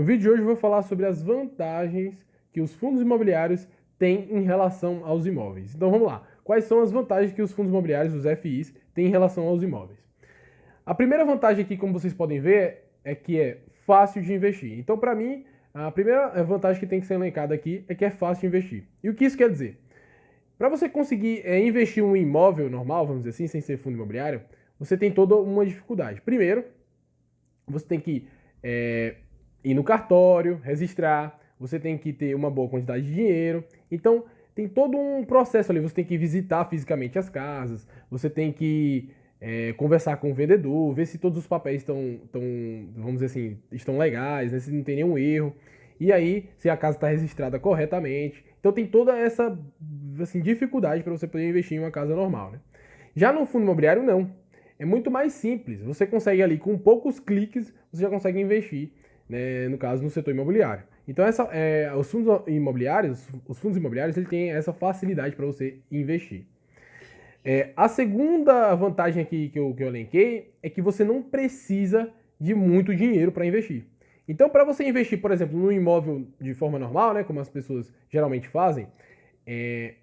No vídeo de hoje eu vou falar sobre as vantagens que os fundos imobiliários têm em relação aos imóveis. Então vamos lá. Quais são as vantagens que os fundos imobiliários, os FIs, têm em relação aos imóveis? A primeira vantagem aqui, como vocês podem ver, é que é fácil de investir. Então, para mim, a primeira vantagem que tem que ser elencada aqui é que é fácil de investir. E o que isso quer dizer? Para você conseguir investir em um imóvel normal, vamos dizer assim, sem ser fundo imobiliário, você tem toda uma dificuldade. Primeiro, você tem que ir no cartório, registrar, você tem que ter uma boa quantidade de dinheiro. Então, tem todo um processo ali. Você tem que visitar fisicamente as casas, você tem que conversar com o vendedor, ver se todos os papéis vamos dizer assim, estão legais, né, se não tem nenhum erro. E aí, se a casa está registrada corretamente. Então, tem toda essa assim, dificuldade para você poder investir em uma casa normal, né? Já no fundo imobiliário, não. É muito mais simples. Você consegue ali, com poucos cliques, você já consegue investir, né, no caso, no setor imobiliário. Então, os fundos imobiliários ele têm essa facilidade para você investir. A segunda vantagem aqui que eu elenquei é que você não precisa de muito dinheiro para investir. Então, para você investir, por exemplo, num imóvel de forma normal, né, como as pessoas geralmente fazem,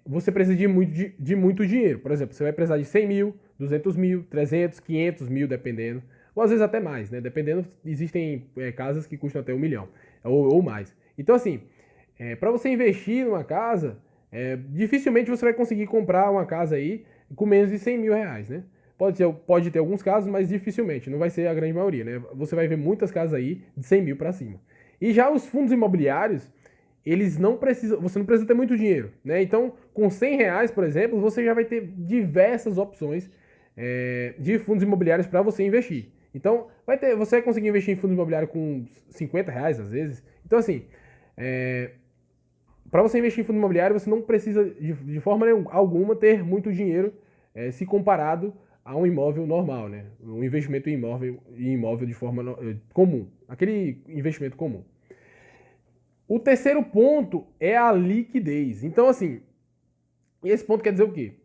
você precisa de muito dinheiro. Por exemplo, você vai precisar de 100 mil, 200 mil, 300, 500 mil, dependendo. Ou às vezes até mais, né? Dependendo, existem casas que custam até 1 milhão ou mais. Então, assim, para você investir numa casa, dificilmente você vai conseguir comprar uma casa aí com menos de 100 mil reais, né? Pode ter alguns casos, mas dificilmente, não vai ser a grande maioria, né? Você vai ver muitas casas aí de 100 mil para cima. E já os fundos imobiliários, você não precisa ter muito dinheiro, né? Então, com 100 reais, por exemplo, você já vai ter diversas opções de fundos imobiliários para você investir. Então, você vai conseguir investir em fundos imobiliários com 50 reais, às vezes. Então, assim, para você investir em fundo imobiliário, você não precisa, de forma alguma, ter muito dinheiro se comparado a um imóvel normal, né? Um investimento em imóvel de forma comum. Aquele investimento comum. O terceiro ponto é a liquidez. Então, assim, esse ponto quer dizer o quê?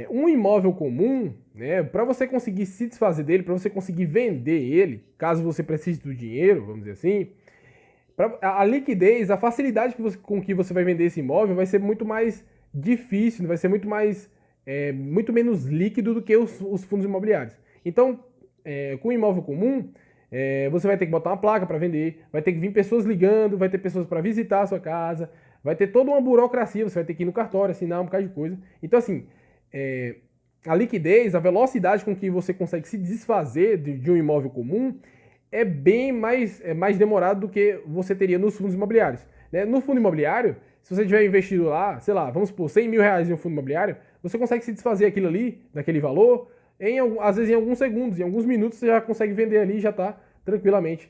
Um imóvel comum, né, para você conseguir se desfazer dele, para você conseguir vender ele, caso você precise do dinheiro, vamos dizer assim, a liquidez, a facilidade com que você vai vender esse imóvel vai ser muito mais difícil, vai ser muito menos líquido do que os fundos imobiliários. Então, com o imóvel comum, você vai ter que botar uma placa para vender, vai ter que vir pessoas ligando, vai ter pessoas para visitar a sua casa, vai ter toda uma burocracia, você vai ter que ir no cartório, assinar um bocado de coisa. Então, assim, a liquidez, a velocidade com que você consegue se desfazer de um imóvel comum é bem mais demorado do que você teria nos fundos imobiliários, né? No fundo imobiliário, se você tiver investido lá, sei lá, vamos supor, 100 mil reais em um fundo imobiliário, você consegue se desfazer aquilo ali, daquele valor, às vezes em alguns segundos, em alguns minutos você já consegue vender ali e já está tranquilamente.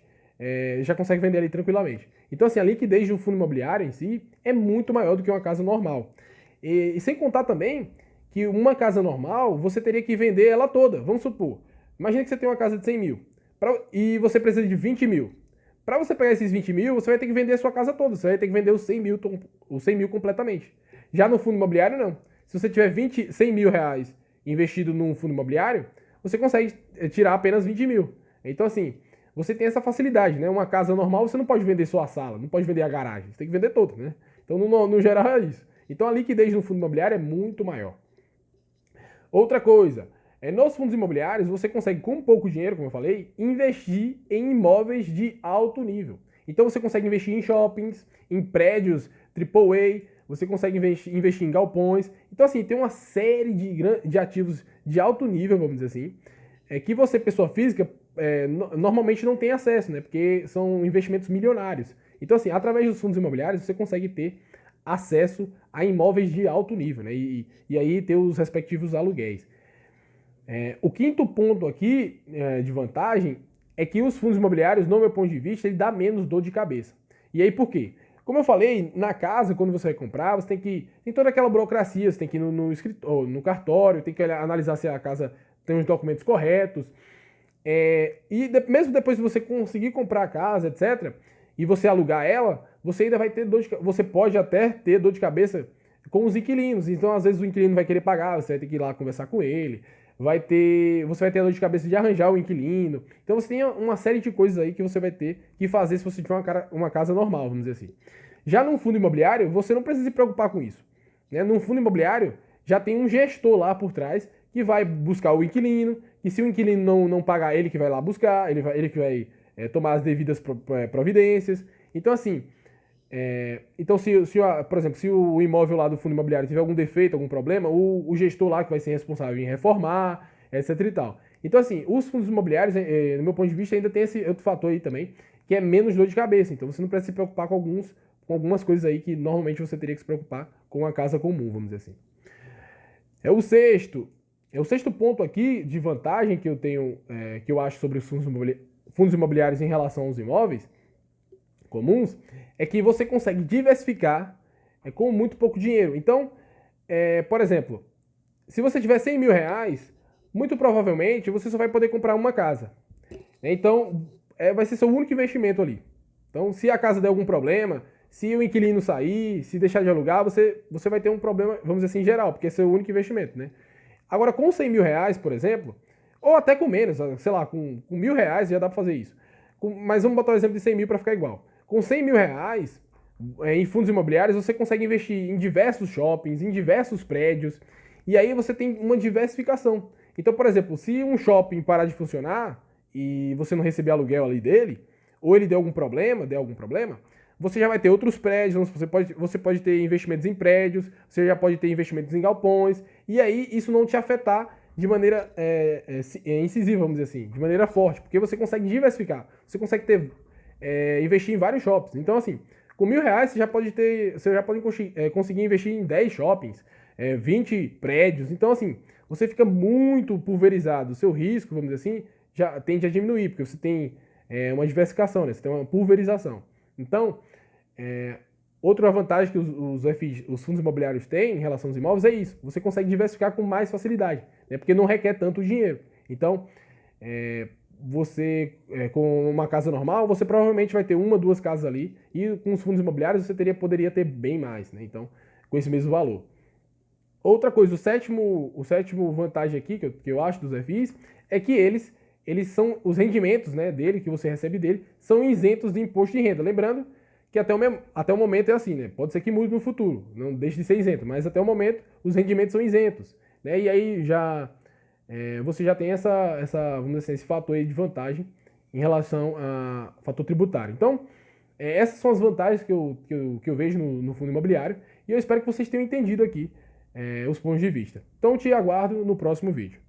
Já consegue vender ali tranquilamente. Então, assim, a liquidez de um fundo imobiliário em si é muito maior do que uma casa normal. E sem contar também que uma casa normal, você teria que vender ela toda. Vamos supor, imagina que você tem uma casa de 100 mil e você precisa de 20 mil. Para você pegar esses 20 mil, você vai ter que vender a sua casa toda. Você vai ter que vender os 100 mil completamente. Já no fundo imobiliário, não. Se você tiver 100 mil reais investido num fundo imobiliário, você consegue tirar apenas 20 mil. Então, assim, você tem essa facilidade, né? Uma casa normal, você não pode vender só a sala, não pode vender a garagem. Você tem que vender toda, né? Então, no geral, é isso. Então, a liquidez no fundo imobiliário é muito maior. Outra coisa, nos fundos imobiliários, você consegue, com pouco dinheiro, como eu falei, investir em imóveis de alto nível. Então você consegue investir em shoppings, em prédios AAA, você consegue investir em galpões. Então, assim, tem uma série de ativos de alto nível, vamos dizer assim, que você, pessoa física, normalmente não tem acesso, né? Porque são investimentos milionários. Então, assim, através dos fundos imobiliários, você consegue ter acesso a imóveis de alto nível, né? E aí ter os respectivos aluguéis. O quinto ponto aqui de vantagem é que os fundos imobiliários, no meu ponto de vista, ele dá menos dor de cabeça. E aí por quê? Como eu falei, na casa, quando você vai comprar, você tem toda aquela burocracia, você tem que ir no escritório, no cartório, tem que analisar se a casa tem os documentos corretos. Mesmo depois de você conseguir comprar a casa, etc., e você alugar ela, você ainda vai ter você pode até ter dor de cabeça com os inquilinos. Então, às vezes, o inquilino vai querer pagar, você vai ter que ir lá conversar com ele, você vai ter a dor de cabeça de arranjar o inquilino. Então você tem uma série de coisas aí que você vai ter que fazer se você tiver uma casa normal, vamos dizer assim. Já num fundo imobiliário, você não precisa se preocupar com isso. Né? Num fundo imobiliário, já tem um gestor lá por trás que vai buscar o inquilino, e se o inquilino não pagar, ele que vai lá buscar, ele que vai tomar as devidas providências. Então, assim, então, por exemplo, se o imóvel lá do fundo imobiliário tiver algum defeito, algum problema, o gestor lá que vai ser responsável em reformar, etc e tal. Então, assim, os fundos imobiliários, no meu ponto de vista, ainda tem esse outro fator aí também, que é menos dor de cabeça. Então, você não precisa se preocupar com algumas coisas aí que normalmente você teria que se preocupar com a casa comum, vamos dizer assim. É o sexto. É o sexto ponto aqui de vantagem que eu tenho, que eu acho sobre os fundos imobiliários em relação aos imóveis comuns, é que você consegue diversificar com muito pouco dinheiro. Então, por exemplo, se você tiver 100 mil reais, muito provavelmente você só vai poder comprar uma casa. Então, vai ser seu único investimento ali. Então, se a casa der algum problema, se o inquilino sair, se deixar de alugar, você vai ter um problema, vamos dizer assim, geral, porque é seu único investimento, né? Agora, com 100 mil reais, por exemplo, ou até com menos, sei lá, com 1.000 reais já dá para fazer isso. Mas vamos botar o exemplo de 100 mil para ficar igual. Com 100 mil reais, em fundos imobiliários, você consegue investir em diversos shoppings, em diversos prédios, e aí você tem uma diversificação. Então, por exemplo, se um shopping parar de funcionar e você não receber aluguel ali dele, ou ele der algum problema, você já vai ter outros prédios, você pode ter investimentos em prédios, você já pode ter investimentos em galpões, e aí isso não te afetar de maneira incisiva, vamos dizer assim, de maneira forte, porque você consegue diversificar, você consegue investir em vários shoppings. Então, assim, com 1.000 reais você já pode conseguir investir em 10 shoppings, 20 prédios. Então, assim, você fica muito pulverizado. O seu risco, vamos dizer assim, já tende a diminuir, porque você tem uma diversificação, né? Você tem uma pulverização. Então, outra vantagem que os fundos imobiliários têm em relação aos imóveis é isso. Você consegue diversificar com mais facilidade, né? Porque não requer tanto dinheiro. Então, com uma casa normal, você provavelmente vai ter uma, duas casas ali, e com os fundos imobiliários você poderia ter bem mais, né? Então, com esse mesmo valor. Outra coisa, o sétimo vantagem aqui que eu acho dos FIs é que eles são, os rendimentos, né, dele, que você recebe dele, são isentos de imposto de renda. Lembrando que até o momento é assim, né? Pode ser que mude no futuro, não deixe de ser isento, mas até o momento os rendimentos são isentos, né? E aí você já tem vamos dizer assim, esse fator aí de vantagem em relação ao fator tributário. Então, essas são as vantagens que eu vejo no fundo imobiliário, e eu espero que vocês tenham entendido aqui os pontos de vista. Então, te aguardo no próximo vídeo.